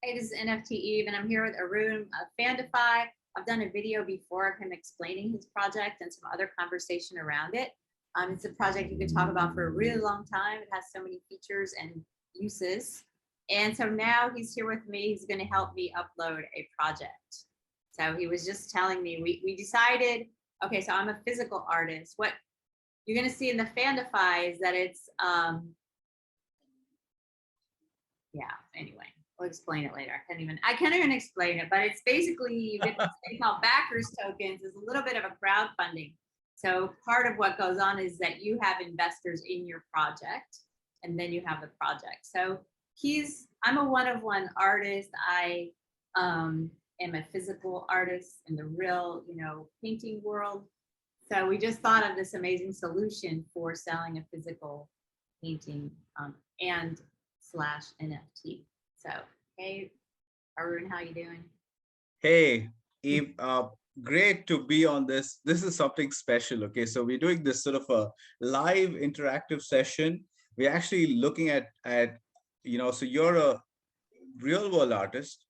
Hey, this is NFTeve, and I'm here with Arun of Fandefi. I've done a video before of him explaining his project and some other conversation around it. It's a project you could talk about for a really long time. It has so many features and uses. And so now he's here with me. He's going to help me upload a project. So he was just telling me, we decided, okay, so I'm a physical artist. What you're going to see in the Fandefi is that it's, yeah, anyway. I'll explain it later. I can't even explain it, but it's basically this thing called backers tokens is a little bit of a crowdfunding. So part of what goes on is that you have investors in your project and then you have the project. So I'm a one-of-one artist. I am a physical artist in the real, painting world. So we just thought of this amazing solution for selling a physical painting and / NFT. So, hey, Arun, how you doing? Hey, Eve, great to be on this. This is something special. Okay, so we're doing this sort of a live interactive session. We're actually looking at so you're a real world artist,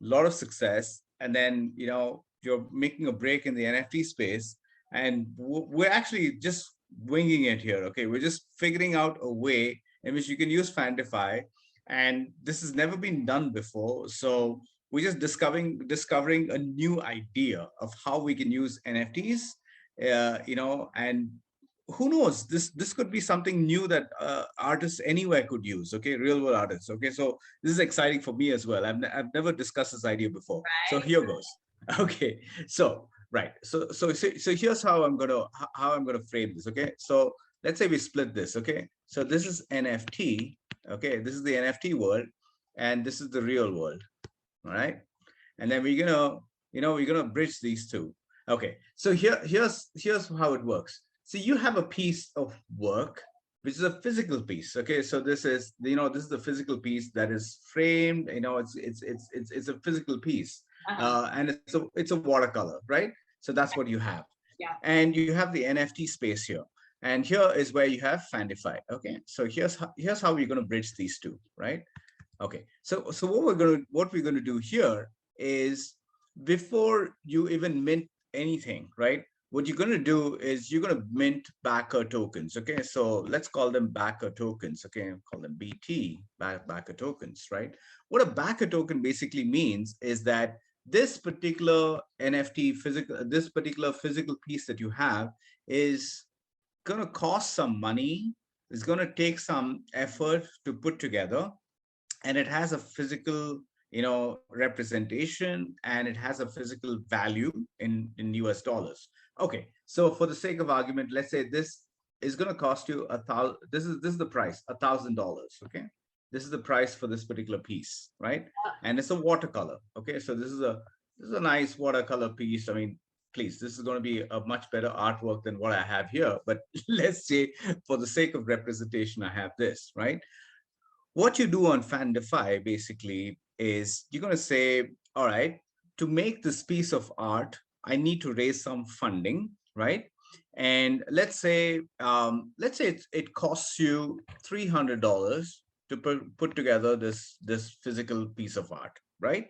a lot of success, and then you're making a break in the NFT space, and we're actually just winging it here. Okay, we're just figuring out a way in which you can use Fandefi, and this has never been done before. So we're just discovering a new idea of how we can use NFTs, and who knows, this could be something new that artists anywhere could use. Okay, real world artists. Okay, so this is exciting for me as well. I've never discussed this idea before. Right. So here goes. Okay, so right, so here's how I'm gonna frame this. Okay, so let's say we split this. Okay, so this is NFT. Okay, this is the NFT world, and this is the real world. All right, and then we're gonna bridge these two. Okay, so here's how it works. So you have a piece of work which is a physical piece. Okay, so this is the physical piece that is framed. It's a physical piece, and it's a watercolor, right? So that's what you have. Yeah. And you have the NFT space here, and here is where you have Fandefi. Okay, so here's how we're going to bridge these two, right? Okay, so what we're gonna do here is, before you even mint anything, right? What you're gonna do is you're gonna mint backer tokens. Okay, so let's call them backer tokens. Okay, call them BT, backer tokens, right? What a backer token basically means is that this particular this particular physical piece that you have is gonna cost some money. It's gonna take some effort to put together, and it has a physical representation, and it has a physical value in US dollars. Okay, so for the sake of argument, let's say this is going to cost you this is the price, $1,000. Okay, this is the price for this particular piece, right? And it's a watercolor. Okay, so this is a nice watercolor piece. I mean, please, this is going to be a much better artwork than what I have here, but let's say for the sake of representation, I have this, right? What you do on Fandefi basically is you're going to say, all right, to make this piece of art, I need to raise some funding, right? And let's say it costs you $300 to put together this physical piece of art, right?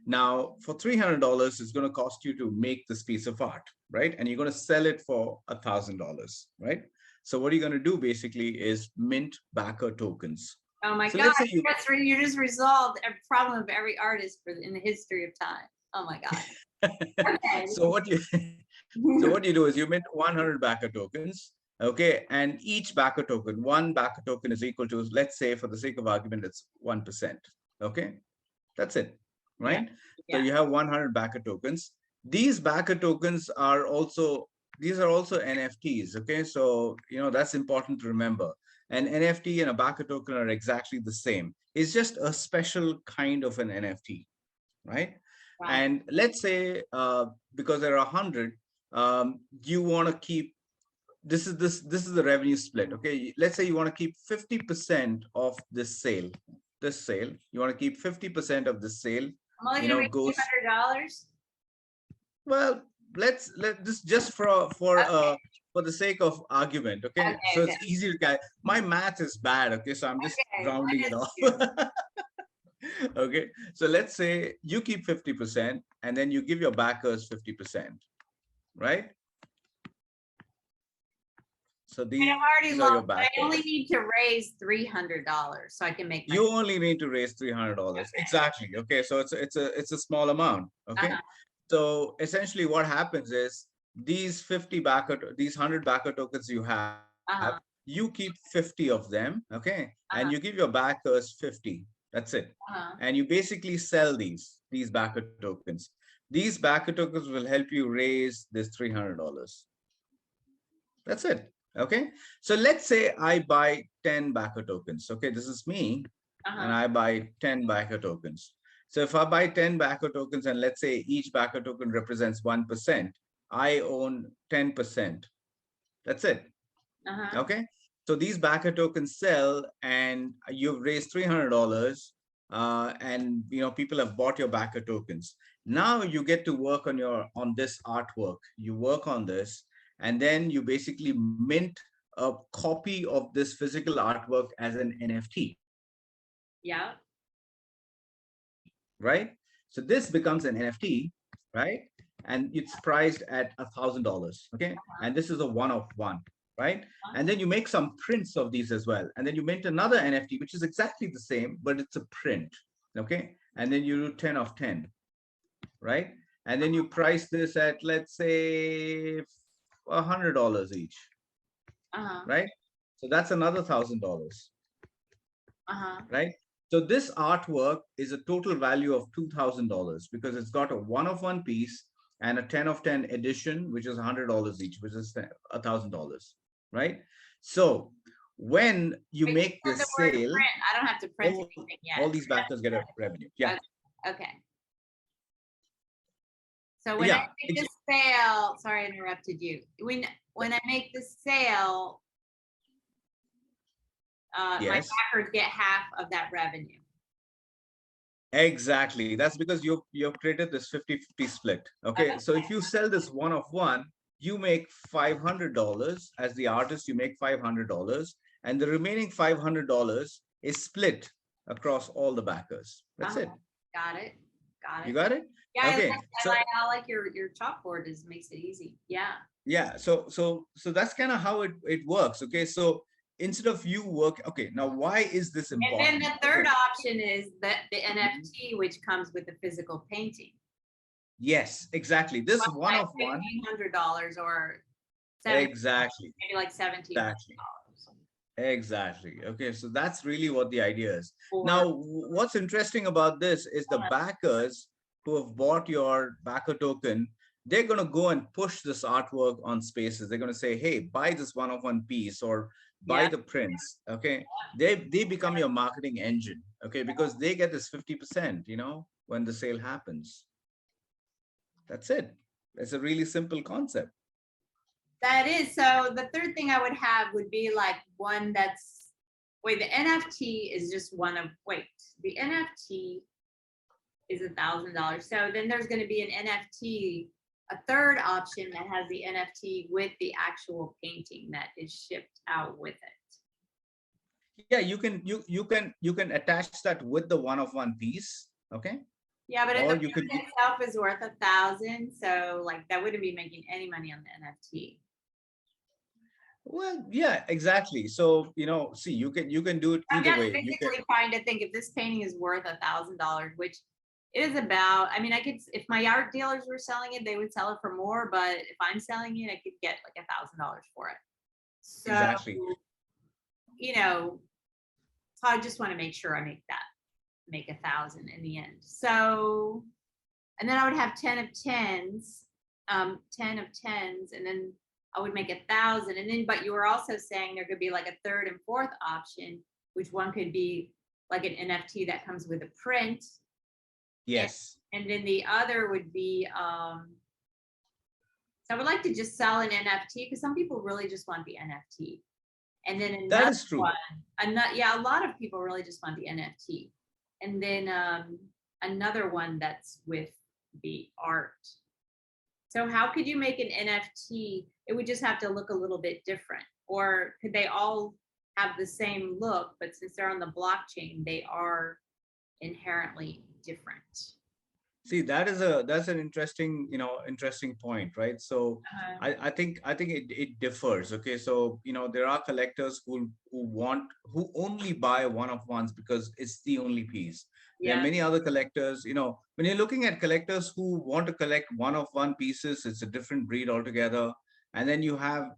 Now, for $300, it's going to cost you to make this piece of art, right? And you're going to sell it for $1,000, right? So what you're going to do basically is mint backer tokens. Oh my God, you just resolved a problem of every artist in the history of time. Oh my God. Okay. So what you do is you mint 100 backer tokens. Okay, and each backer token, one backer token is equal to, let's say for the sake of argument, it's 1%. Okay, that's it, right? Yeah. So you have 100 backer tokens. These backer tokens are also NFTs. Okay, so that's important to remember. An NFT and a backer token are exactly the same. It's just a special kind of an NFT, right? Wow. And let's say because there are 100, you want to keep this is the revenue split. Okay, let's say you want to keep 50% of this sale. You want to keep 50% of the sale. I'm only gonna make $200. Well, let this just for the sake of argument. Okay, so it's easy to get. My math is bad. Okay, so I'm just rounding it off. Okay, so let's say you keep 50% and then you give your backers 50%, right? So I'm already these are long, your but I only backers. need to raise $300 so I can make my. You only need to raise $300. Exactly. Okay, so it's a small amount. Okay, Uh-huh, so essentially what happens is these 100 backer tokens you have, uh-huh, you keep 50 of them. Okay, and you uh-huh, give your backers 50. That's it. uh-huh. And you basically sell these backer tokens. These backer tokens will help you raise this $300. That's it. Okay. So let's say I buy 10 backer tokens. Okay. This is me and Uh-huh. I buy 10 backer tokens. So if I buy 10 backer tokens and let's say each backer token represents 1%, I own 10%. That's it. Uh-huh. Okay. So these backer tokens sell and you've raised $300 and people have bought your backer tokens. Now you get to work on this artwork. You work on this and then you basically mint a copy of this physical artwork as an NFT, Yeah. right? So this becomes an NFT, right? And it's priced at $1,000. Okay. Uh-huh. And this is a one of one, right? Uh-huh. And then you make some prints of these as well. And then you mint another NFT, which is exactly the same, but it's a print. Okay. And then you do 10 of 10, right? And then you price this at, let's say, $100 each, Uh-huh. right? So that's another $1,000, Uh-huh. right? So this artwork is a total value of $2,000 because it's got a one of one piece and a 10 of 10 edition, which is $100 each, which is $1,000, right? So when you Wait, make for the this word sale, print, I don't have to print all, anything yet. all these backers get a revenue. Yeah, Okay. Okay. So when I yeah, make the sale, sorry, I interrupted you. When I make the sale, my yes, backers get half of that revenue. exactly. That's because you've created this 50-50 split. Okay, so if you sell this one of one, you make $500 as the artist. You make $500, and the remaining $500 is split across all the backers. That's Uh-huh. it. Got it. Got You it. got it? Yeah, Okay. So I like your chalkboard is makes it easy. Yeah. yeah, so that's kind of how it works. Okay, so instead of you work, okay, now why is this And then important? the Okay. third option is that the Mhm. NFT, which comes with the physical painting. Yes, exactly. This Well, one like of one. $1,500 or 70, Exactly. maybe like Exactly. $1,700 Exactly. Okay, so that's really what the idea is. for. Now, what's interesting about this is the backers who have bought your backer token, they're going to go and push this artwork on spaces. They're going to say, hey, buy this one of one piece or buy Yeah. the prints. Okay. They become your marketing engine. Okay. Because they get this 50%, when the sale happens. That's it. It's a really simple concept. That is. So the third thing I would have would be like one that's, wait, the NFT is just one of, wait, the NFT is $1,000. So then there's going to be an NFT, a third option that has the NFT with the actual painting that is shipped out with it. Yeah, you can attach that with the one of one piece. Okay. Yeah, but the Or you could print itself is worth 1,000, so like that wouldn't be making any money on the NFT. well, yeah, exactly. So, see, you can do it I'm either just way. You can basically trying to think if this painting is worth $1,000, which is about. I mean, I could, if my art dealers were selling it, they would sell it for more. But if I'm selling it, I could get like $1,000 for it. So exactly. So I just want to make sure I make 1,000 in the end. So, and then I would have 10 of 10s, 10 of 10s, and then I would make 1,000. And then, but you were also saying there could be like a third and fourth option, which one could be like an NFT that comes with a print. Yes, And then the other would be, so I would like to just sell an NFT because some people really just want the NFT. And then that another is true. one, yeah, a lot of people really just want the NFT. And then another one that's with the art. So how could you make an NFT? It would just have to look a little bit different. Or could they all have the same look, but since they're on the blockchain, they are inherently different. See, that's an interesting, interesting point, right? So I think it differs. Okay. So, there are collectors who only buy one of ones because it's the only piece. There are Yeah. many other collectors, when you're looking at collectors who want to collect one of one pieces, it's a different breed altogether. And then you have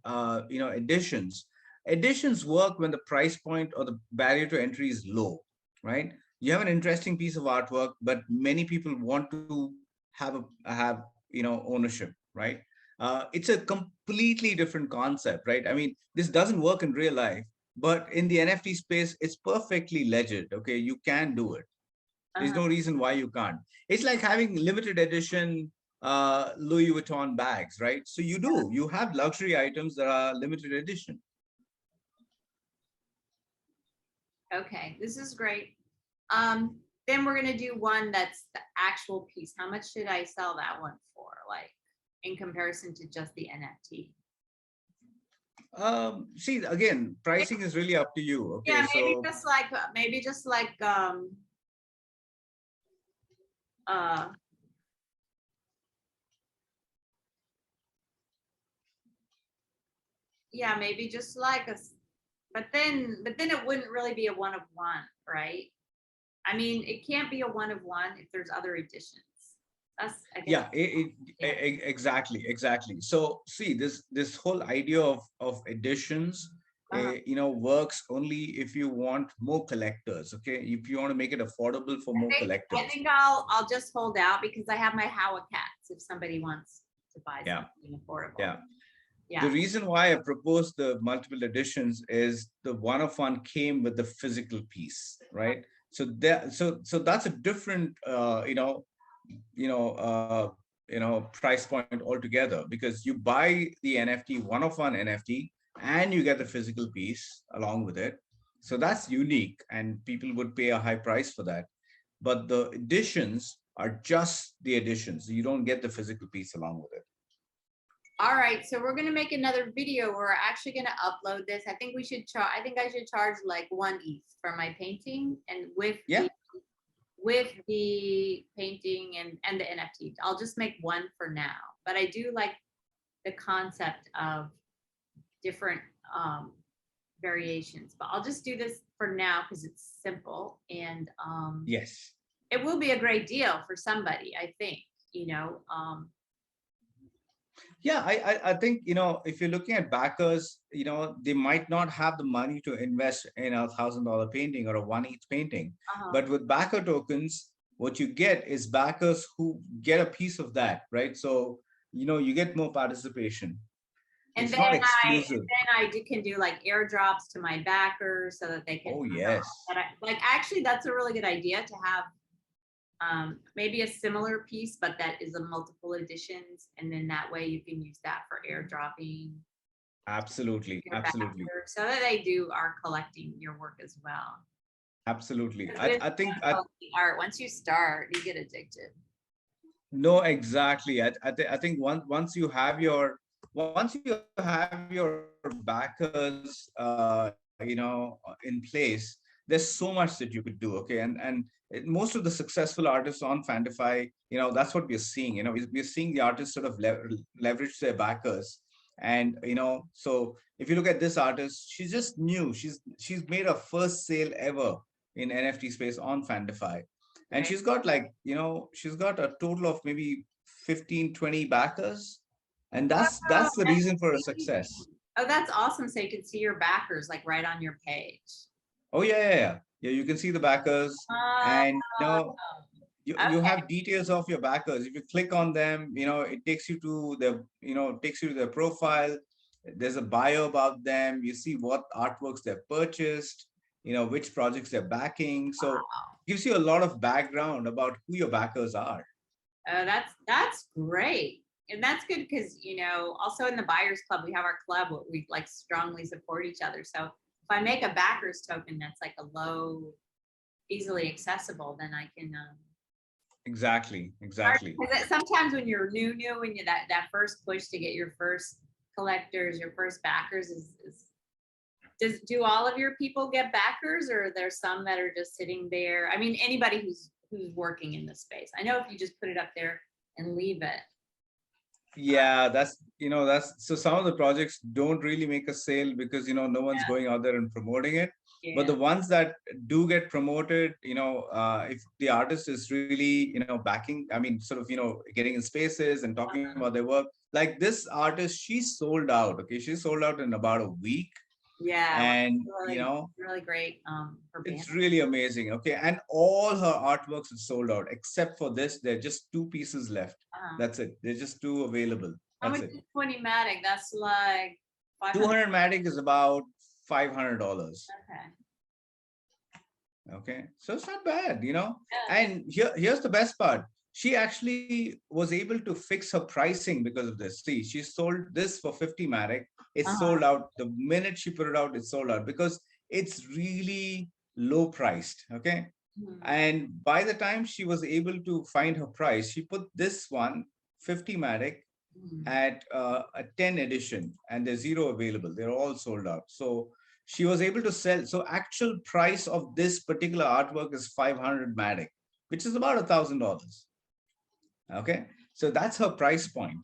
editions. Editions work when the price point or the barrier to entry is low, right? You have an interesting piece of artwork, but many people want to have ownership, right? It's a completely different concept, right? I mean, this doesn't work in real life, but in the NFT space, it's perfectly legit. Okay, you can do it. There's Uh-huh. no reason why you can't. It's like having limited edition Louis Vuitton bags, right? So you have luxury items that are limited edition. Okay, this is great. Then we're gonna do one that's the actual piece. How much should I sell that one for? Like in comparison to just the NFT? See, again, pricing is really up to you. Okay, Yeah, so maybe just like uh yeah, maybe just like but then it wouldn't really be a one of one, right? I mean, it can't be a one of one if there's other editions. That's I guess yeah, yeah. exactly. So see, this whole idea of editions, Uh-huh. works only if you want more collectors. Okay, if you want to make it affordable for more I collectors. think I'll just hold out because I have my Howa cats if somebody wants to buy Yeah, something affordable. yeah. The Yeah. reason why I proposed the multiple editions is the one of one came with the physical piece, right? So that's a different, you know, uh, price point altogether, because you buy the NFT, one of one NFT, and you get the physical piece along with it. So that's unique, and people would pay a high price for that. But the editions are just the editions. You don't get the physical piece along with it. All right, so we're gonna make another video. We're actually gonna upload this. I think we should charge. I think I should charge like one ETH for my painting, and Yeah. with the painting and the NFT. I'll just make one for now. But I do like the concept of different variations. But I'll just do this for now because it's simple and Yes. it will be a great deal for somebody. I think you know. Yeah, I think, if you're looking at backers, they might not have the money to invest in $1,000 painting or a one each painting. Uh-huh. But with backer tokens, what you get is backers who get a piece of that, right? So, you get more participation. And It's then not and exclusive. then can do like airdrops to my backers so that they can Oh, yes. that like actually that's a really good idea to have maybe a similar piece but that is a multiple editions, and then that way you can use that for airdropping Absolutely. your Absolutely. backers so that they are collecting your work as well. Absolutely. 'Cause I, it I is think fun collecting art. Once you start, you get addicted. No, exactly. I think once you have your backers, in place, there's so much that you could do. Okay, and most of the successful artists on Fandefi, that's what we're seeing. We're seeing the artists sort of leverage their backers, and so if you look at this artist, she's just new. She's made her first sale ever in NFT space on Fandefi, and Right. she's got a total of maybe 15, 20 backers, and Oh, that's the that's reason for her amazing. success. Oh, that's awesome. So you can see your backers like right on your page. Oh, yeah, you can see the backers, Uh, and you okay. have details of your backers. If you click on them, it takes you to their profile. There's a bio about them. You see what artworks they've purchased, which projects they're backing. So gives you a lot of background about who your backers are. That's great. And that's good because also in the buyers club we have our club where we like strongly support each other. So if I make a backers token that's like a low, easily accessible, then I can Exactly, exactly. because sometimes when you're new and that first push to get your first collectors, your first backers is do all of your people get backers, or are there some that are just sitting there? I mean, anybody who's working in this space. I know if you just put it up there and leave it. Yeah, that's so some of the projects don't really make a sale because no one's going out there and promoting it. But the ones that do get promoted, if the artist is really backing, I mean, sort of getting in spaces and talking about their work, like this artist, she sold out. Okay, she sold out in about a week. Yeah, And really great. It's really amazing. Okay, and all her artworks are sold out except for this. There are just 2 pieces left. That's it. There's just 2 available. How much is 20 Matic? That's like 200 Matic is about $500. Okay. Okay, so it's not bad, And here's the best part. She actually was able to fix her pricing because of this. See, she sold this for 50 Matic. It's sold out. The minute she put it out, it's sold out because it's really low priced. Okay. And by the time she was able to find her price, she put this one 50 Matic at a 10 edition, and there's 0 available. They're all sold out. So she was able to sell. So actual price of this particular artwork is 500 Matic, which is about $1,000. Okay, so that's her price point.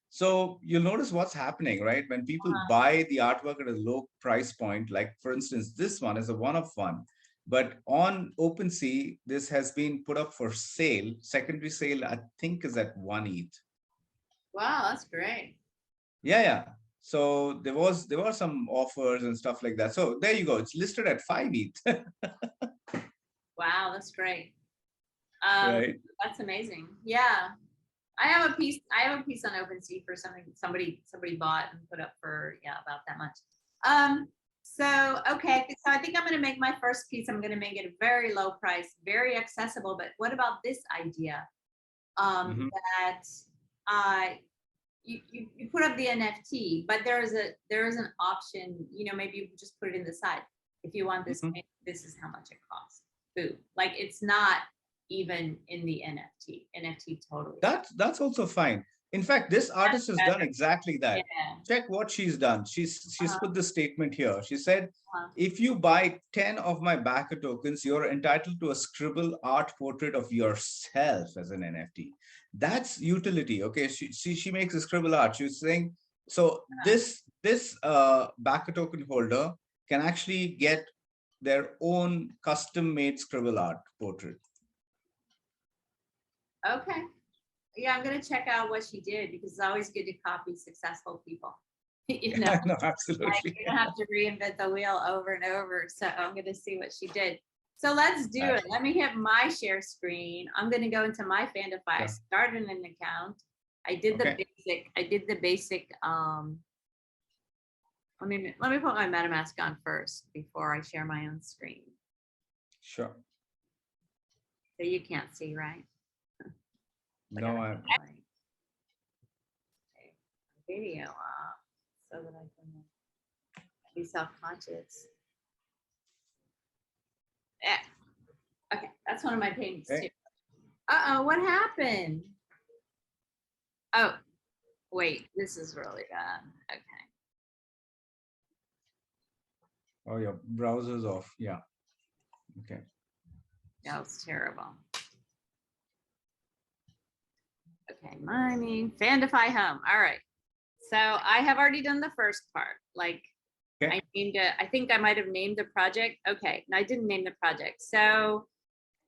So you'll notice what's happening, right? When people buy the artwork at a low price point, like for instance, this one is a one of one, but on OpenSea, this has been put up for sale. Secondary sale, I think, is at 1 ETH. Wow, that's great. Yeah. So there were some offers and stuff like that. So there you go. It's listed at 5 ETH. Wow, that's great. Right. That's amazing. Yeah. I have a piece on OpenSea for something somebody bought and put up for about that much. So okay, so I think I'm gonna make my first piece. I'm gonna make it a very low price, very accessible. But what about this idea? That you put up the NFT, but there is an option, maybe you just put it in the side. If you want this, this is how much it costs. Boom. Like it's not even in the NFT totally. That's also fine. In fact, this artist has done exactly that. Yeah. Check what she's done. She's put the statement here. She said, if you buy 10 of my backer tokens, you're entitled to a scribble art portrait of yourself as an NFT. That's utility. Okay. She makes a scribble art. She's saying, so this backer token holder can actually get their own custom made scribble art portrait. Okay. Yeah, I'm gonna check out what she did because it's always good to copy successful people. No, absolutely. Like, you don't have to reinvent the wheel over and over. So I'm gonna see what she did. So let's do it. Let me hit my share screen. I'm gonna go into my Fandefi. I started an account. I did the basic. Let me put my MetaMask on first before I share my own screen. Sure. So you can't see, right? No, I'm video off so that I can be self-conscious. Yeah. Okay, that's one of my paintings too. Uh-oh, what happened? Oh, wait, this is really bad. Okay. Oh, your browser's off. Yeah. Okay. That was terrible. Okay, mining, Fandefi home. All right. So I have already done the first part. Like I named it, I think I might have named the project. Okay, no, I didn't name the project. So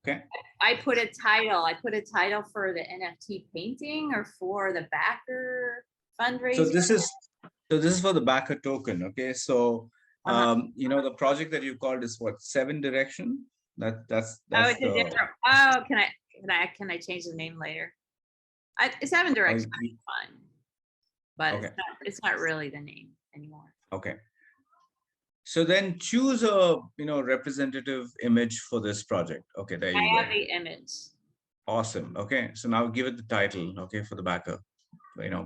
I put a title. I put a title for the NFT painting or for the backer fundraiser. So this is for the backer token. Okay. So the project that you called is what, 7 Direction? That's it's a different. Oh, can I change the name later? 7 Direction is fun, but it's not really the name anymore. Okay. So then choose a representative image for this project. Okay, there you go. I have the image. Awesome. Okay, so now give it the title. Okay, for the backer,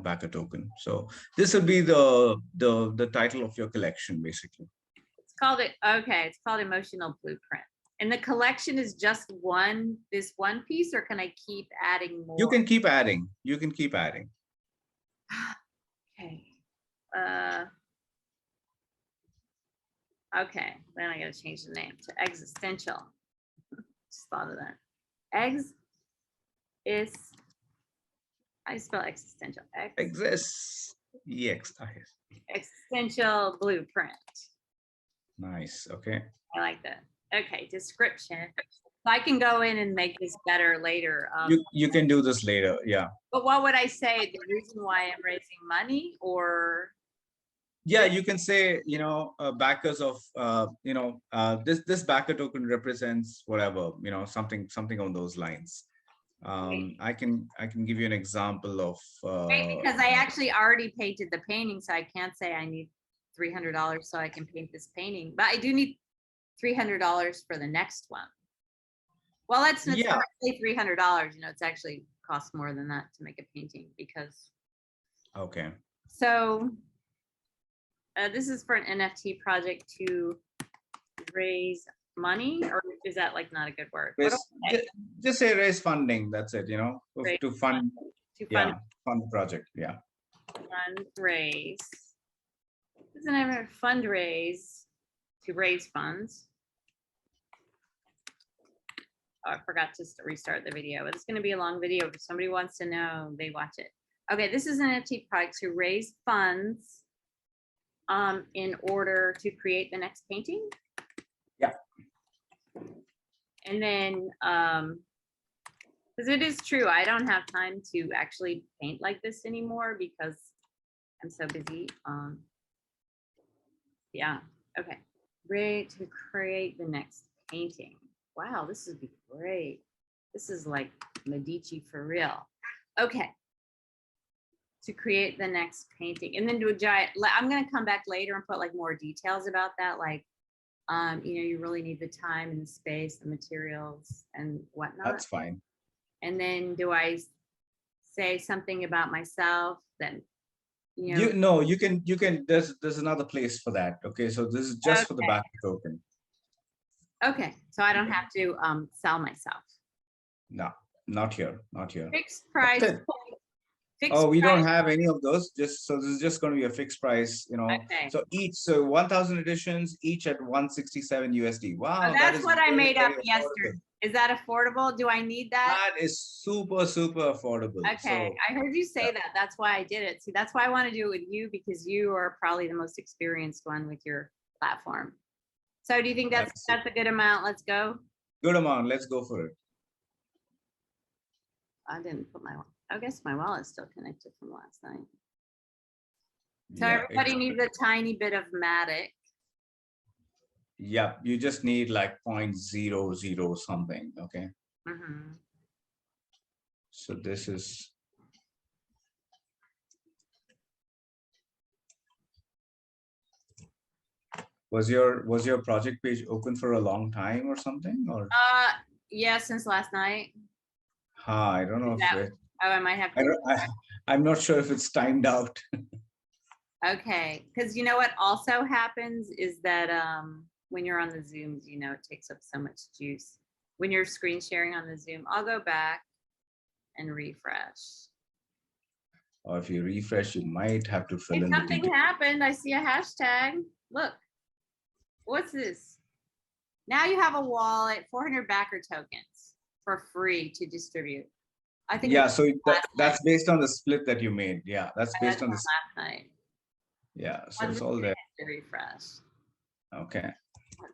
backer token. So this would be the title of your collection, basically. It's called It's called Emotional Blueprint. And the collection is just this one piece, or can I keep adding more? You can keep adding. You can keep adding. Okay. Okay, then I gotta change the name to existential. Just thought of that. Eggs is, I spell existential. Exists. EX. Existential blueprint. Nice. Okay. I like that. Okay, description. So I can go in and make this better later. You can do this later. Yeah. But what would I say? The reason why I'm raising money, or Yeah, you can say, backers of, this backer token represents whatever, something on those lines. I can give you an example of. right, because I actually already painted the painting, so I can't say I need $300 so I can paint this painting, but I do need $300 for the next one. Well, it's not really $300. It's actually costs more than that to make a painting because. Okay. So this is for an NFT project to raise money, or is that like not a good word? Just say raise funding. That's it. To fund. Fund the project. Yeah. Fundraise. Doesn't ever fundraise to raise funds. Oh, I forgot to restart the video. It's going to be a long video. If somebody wants to know, they watch it. Okay, this is an NFT project to raise funds in order to create the next painting. Yeah. And then, because it is true, I don't have time to actually paint like this anymore because I'm so busy. Yeah, okay. Ready to create the next painting. Wow, this would be great. This is like Medici for real. Okay. To create the next painting and then do a giant, I'm going to come back later and put like more details about that. Like, you really need the time and the space, the materials and whatnot. That's fine. And then do I say something about myself that, you can, there's another place for that. Okay. So this is just for the backer token. Okay. So I don't have to sell myself. No, not here. Not here. Fixed price. We don't have any of those. This is just going to be a fixed price, Okay. So 1,000 editions, each at 167 USD. Wow. That's what I made up yesterday. Is that affordable? Do I need that? That is super affordable. Okay. I heard you say that. That's why I did it. See, that's why I want to do it with you, because you are probably the most experienced one with your platform. So do you think that's a good amount? Let's go. Good amount. Let's go for it. I didn't put I guess my wallet's still connected from last night. So everybody needs a tiny bit of Matic. Yeah, you just need like 0.00 something. Okay. Mm-hmm. So this is. Was your project page open for a long time or something, or? Yeah, since last night. I don't know if it. Oh, I might have to. I'm not sure if it's timed out. Okay, because you know what also happens is that when you're on the Zooms, it takes up so much juice. When you're screen sharing on the Zoom, I'll go back and refresh. Or if you refresh, you might have to fill in the details. Something happened. I see a hashtag. Look, what's this? Now you have a wallet, 400 backer tokens for free to distribute. I think. Yeah, so that's based on the split that you made. Yeah, that's based on the last night. Yeah, so it's all there. Refresh. Okay.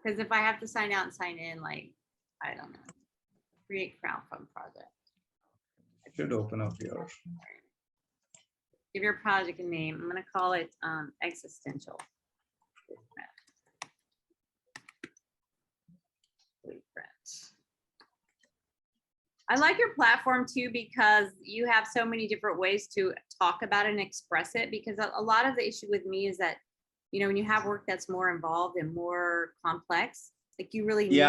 Because if I have to sign out and sign in, like, I don't know, create crowdfund project. It should open up yours. Give your project a name. I'm going to call it Existential. I like your platform too, because you have so many different ways to talk about it and express it, because a lot of the issue with me is that, when you have work that's more involved and more complex, like you really need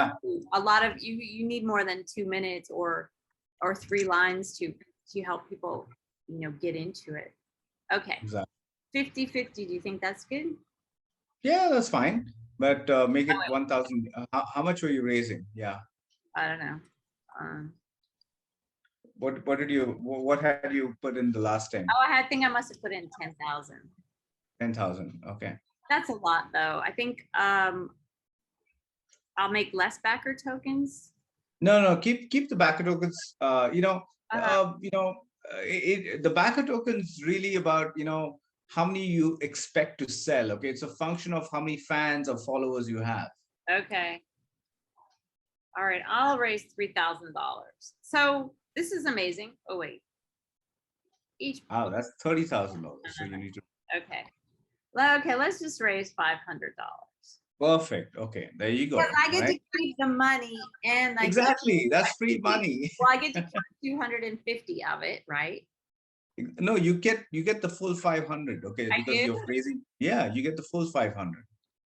a lot of, you need more than 2 minutes or 3 lines to help people, get into it. Okay. Exactly. 50-50. Do you think that's good? Yeah, that's fine. But make it 1,000. How much were you raising? Yeah. I don't know. What had you put in the last time? Oh, I think I must have put in 10,000. 10,000. Okay. That's a lot though. I think I'll make less backer tokens. No, keep the backer tokens. Uh-huh. The backer tokens really about how many you expect to sell. Okay, it's a function of how many fans or followers you have. Okay. All right, I'll raise $3,000. So this is amazing. Oh wait, each. Oh, that's $30,000. So you need to. Okay. Okay, let's just raise $500. Perfect. Okay, there you go. Because I get Right? to keep the money and I Exactly. That's free money. well, I get to keep 250 of it, right? No, you get the full 500. Okay, I because do. you're raising. Yeah, you get the full 500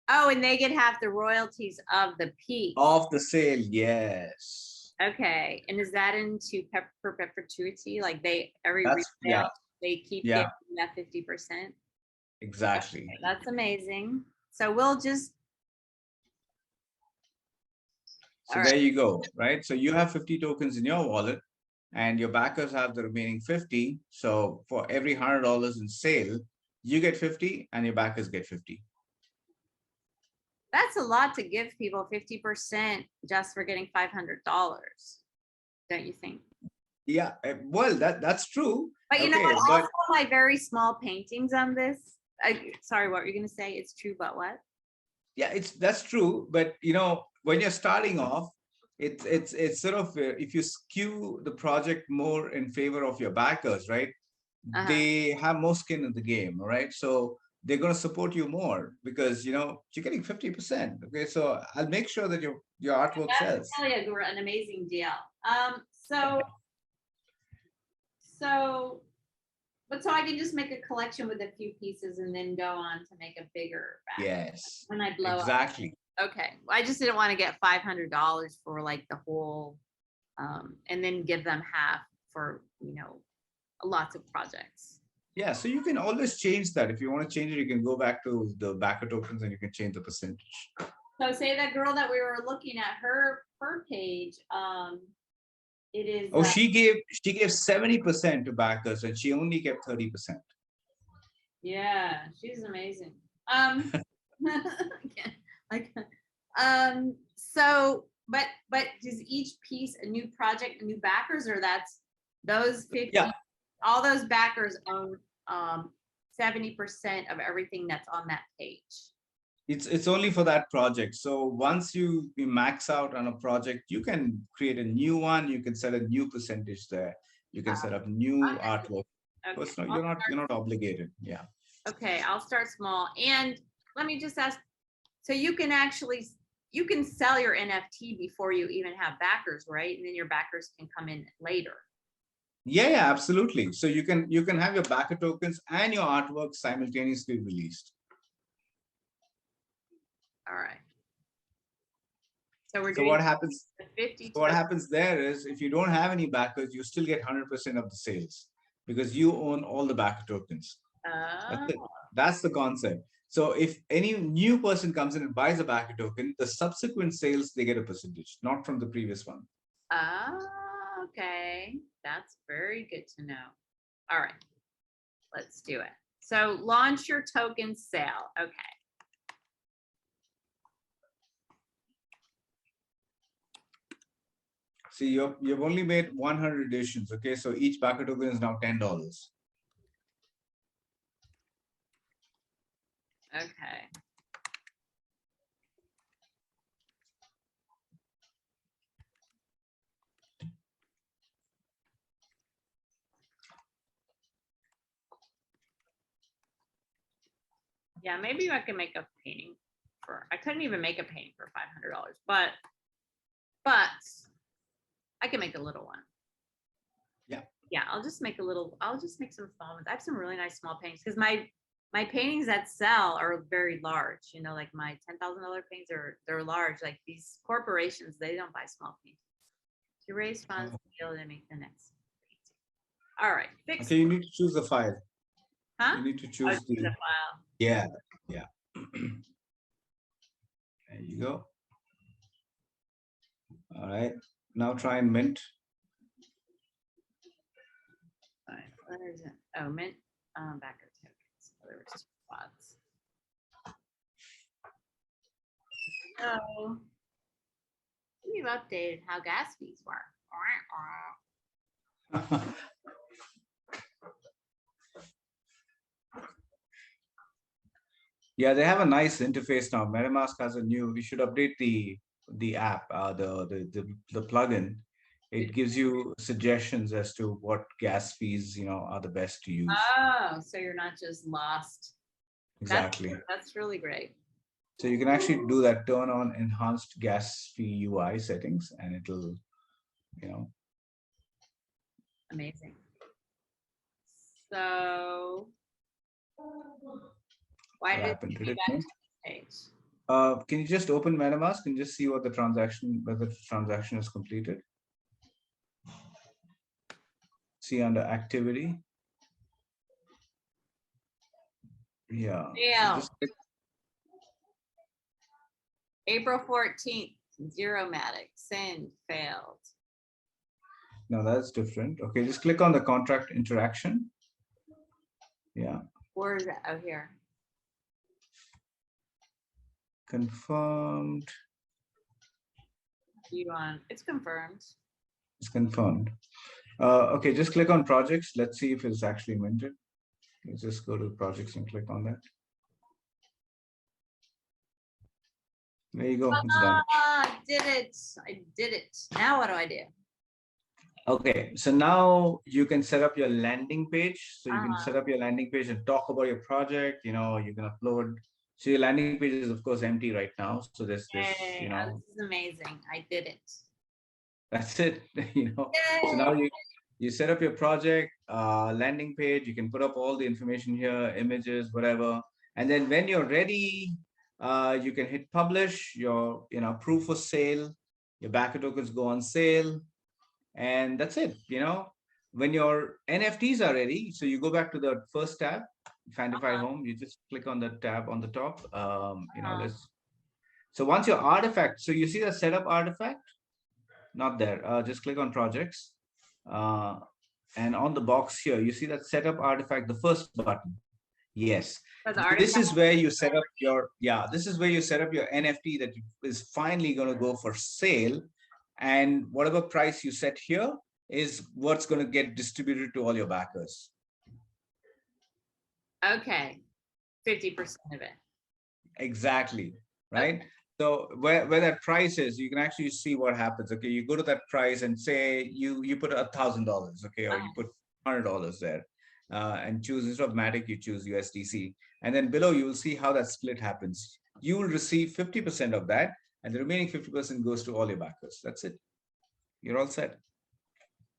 Oh, and they get half the royalties of the piece. of the sale. Yes. Okay, and is that into perpetuity? Like every That's resale, yeah. they keep Yeah. getting that 50%? Exactly. Okay, that's amazing. So we'll just. So there you go, right? So you have 50 tokens in your wallet and your backers have the remaining 50. So for every $100 in sale, you get 50 and your backers get 50. That's a lot to give people 50% just for getting $500, don't you think? Yeah, well, that's true. But you know Okay, what? but Also, my very small paintings on this. Sorry, what were you going to say? It's true, but what? yeah, that's true. But when you're starting off, it's sort of if you skew the project more in favor of your backers, right? They have more skin in the game, right? So they're going to support you more because you're getting 50%. Okay, so I'll make sure that your artwork sells. That's really an amazing deal. So I can just make a collection with a few pieces and then go on to make a bigger batch. Yes, when I blow exactly. up. Okay, I just didn't want to get $500 for like the whole, and then give them half for lots of projects. Yeah, so you can always change that. If you want to change it, you can go back to the backer tokens and you can change the percentage. So say that girl that we were looking at her page, it is. Oh, she gave 70% to backers and she only kept 30%. Yeah, she's amazing. So, but does each piece a new project, a new backers, or that's those 50? Yeah. All those backers own 70% of everything that's on that page. It's only for that project. So once you max out on a project, you can create a new one. You can set a new percentage there. You can set up new artwork. Okay. So you're not obligated. Yeah. Okay, I'll start small. And let me just ask, so you can sell your NFT before you even have backers, right? And then your backers can come in later. Yeah, absolutely. So you can have your backer tokens and your artwork simultaneously released. All right. So we're doing what happens? What happens there is if you don't have any backers, you still get 100% of the sales because you own all the backer tokens. That's it. That's the concept. So if any new person comes in and buys a backer token, the subsequent sales, they get a percentage, not from the previous one. Okay. That's very good to know. All right. Let's do it. So launch your token sale. Okay. See, you've only made 100 editions. Okay. So each backer token is now $10. Okay. Yeah, maybe I can make a painting I couldn't even make a painting for $500, but I can make a little one. Yeah. Yeah, I'll just make some small ones. I have some really nice small paintings because my paintings that sell are very large, like my $10,000 paintings they're large. Like these corporations, they don't buy small paintings. To raise funds to be able to make the next painting. All right. Okay, you need to choose the file. Huh? You need to choose the file. Yeah. There you go. All right. Now try and mint. All right. Where is it? Oh, mint. Backer tokens. Oh, there was 2 spots. Oh. we've updated how gas fees work. Yeah, they have a nice interface now. MetaMask has a new. We should update the app, the plugin. It gives you suggestions as to what gas fees are the best to use. Oh, so you're not just lost. Exactly. That's really great. So you can actually do that. Turn on enhanced gas fee UI settings, and it'll, Amazing. So why what did happened? it Did take me it back to change? this page? Can you just open MetaMask and just see what the transaction, whether the transaction is completed? See under activity. Yeah. So just click. April 14th, Zeromatic, send, failed. No, that's different. Okay, just click on the contract interaction. Yeah. Where is that? Oh, here. Confirmed. It's confirmed. It's confirmed. Okay, just click on projects. Let's see if it's actually minted. Let's just go to projects and click on that. There you go. It's done. I did it. I did it. Now what do I do? Okay, so now you can set up your landing page. So you can Uh-huh. set up your landing page and talk about your project. You can upload. So your landing page is of course empty right now. So there's this, Yay. Oh, this is amazing. I did it. that's it. So Yay. now you set up your project landing page. You can put up all the information here, images, whatever. And then when you're ready, you can hit publish. Your proof of sale, your backer tokens go on sale, and that's it. When your NFTs are ready, so you go back to the first tab, Fandefi Home. You just click on the tab on the top. So once your artifact, so you see the setup artifact, not there. Just click on projects. And on the box here, you see that setup artifact, the first button. Yes. This is where you set up your, this is where you set up your NFT that is finally going to go for sale. And whatever price you set here is what's going to get distributed to all your backers. Okay. 50% of it. Exactly. Right. Okay. So where that price is, you can actually see what happens. Okay, you go to that price and say you put $1,000, okay, or you put $100 there, and choose instead of Matic, you choose USDC, and then below you will see how that split happens. You will receive 50% of that, and the remaining 50% goes to all your backers. That's it. You're all set.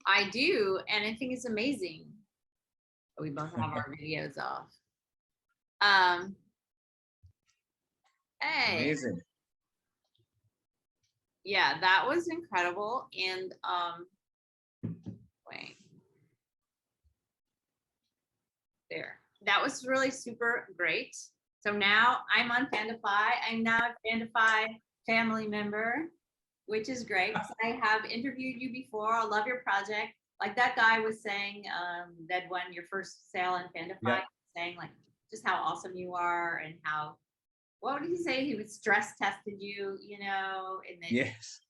I do, and I think it's amazing. We both have our videos off. Hey. Amazing. Yeah, that was incredible. And wait. There. That was really super great. So now I'm on Fandefi. I'm now a Fandefi family member, which is great. I have interviewed you before. I love your project. Like that guy was saying, that when your first sale on Fandefi, saying like just how awesome you are and how, what did he say? He would stress tested you, and then, yes.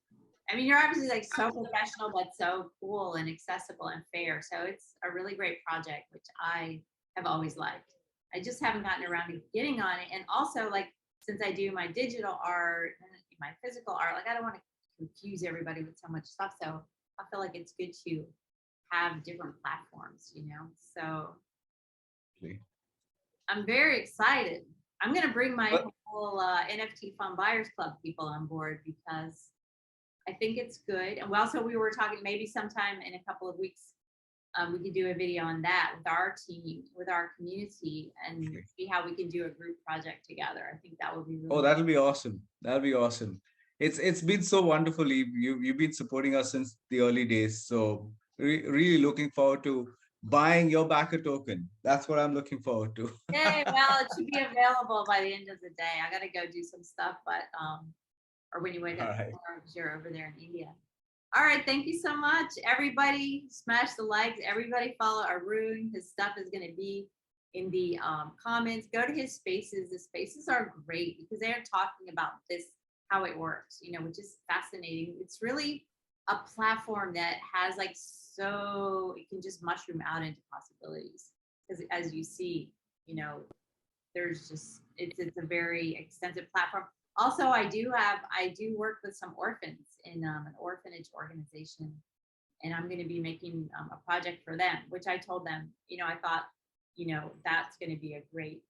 I mean, you're obviously like so professional, but so cool and accessible and fair. So it's a really great project, which I have always liked. I just haven't gotten around to getting on it. And also like, since I do my digital art, my physical art, like I don't want to confuse everybody with so much stuff. So I feel like it's good to have different platforms, so I'm very excited. I'm going to bring my whole NFT Fund Buyers Club people on board because I think it's good. And we were talking maybe sometime in a couple of weeks, we could do a video on that with our team, with our community, and see how we can do a group project together. I think that would be really that'll be awesome. That'll be awesome. It's been so wonderful. You've been supporting us since the early days. So really looking forward to buying your backer token. That's what I'm looking forward to. Yay, well, it should be available by the end of the day. I got to go do some stuff, but or when you wake up, because you're over there in India. All right, thank you so much, everybody. Smash the likes. Everybody follow Arun. His stuff is going to be in the comments. Go to his spaces. The spaces are great because they're talking about this how it works, you know, which is fascinating. It's really a platform that has like, so it can just mushroom out into possibilities. Because as you see, you know, there's just, it's a very extensive platform. Also, I do work with some orphans in an orphanage organization, and I'm going to be making a project for them, which I told them, you know, I thought, you know, that's going to be a great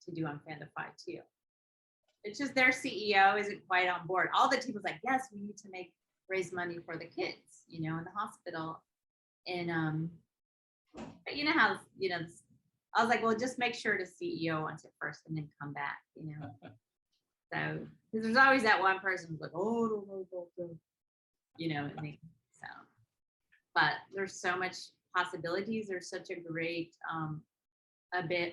to do on Fandefi too. It's just their CEO isn't quite on board. All the team was like, yes, we need to raise money for the kids, you know, in the hospital. And but you know how, you know, I was like, well, just make sure the CEO wants it first and then come back, you know. So, because there's always that one person who's like, oh, no, you know, and so, but there's so much possibilities. There's such a great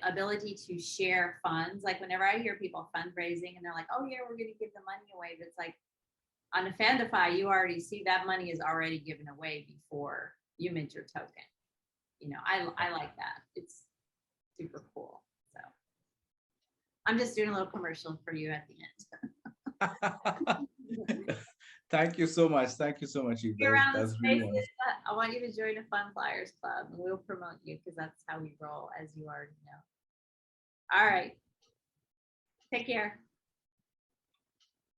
ability to share funds. Like whenever I hear people fundraising and they're like, oh yeah, we're going to give the money away. But it's like on the Fandefi, you already see that money is already given away before you mint your token. You know, I like that. It's super cool. So I'm just doing a little commercial for you at the end. Thank you so much. Thank you so much, Eve. That's really wonderful. I want you to join a Fun Flyers Club and we'll promote you because that's how we roll, as you already know. All right. Take care.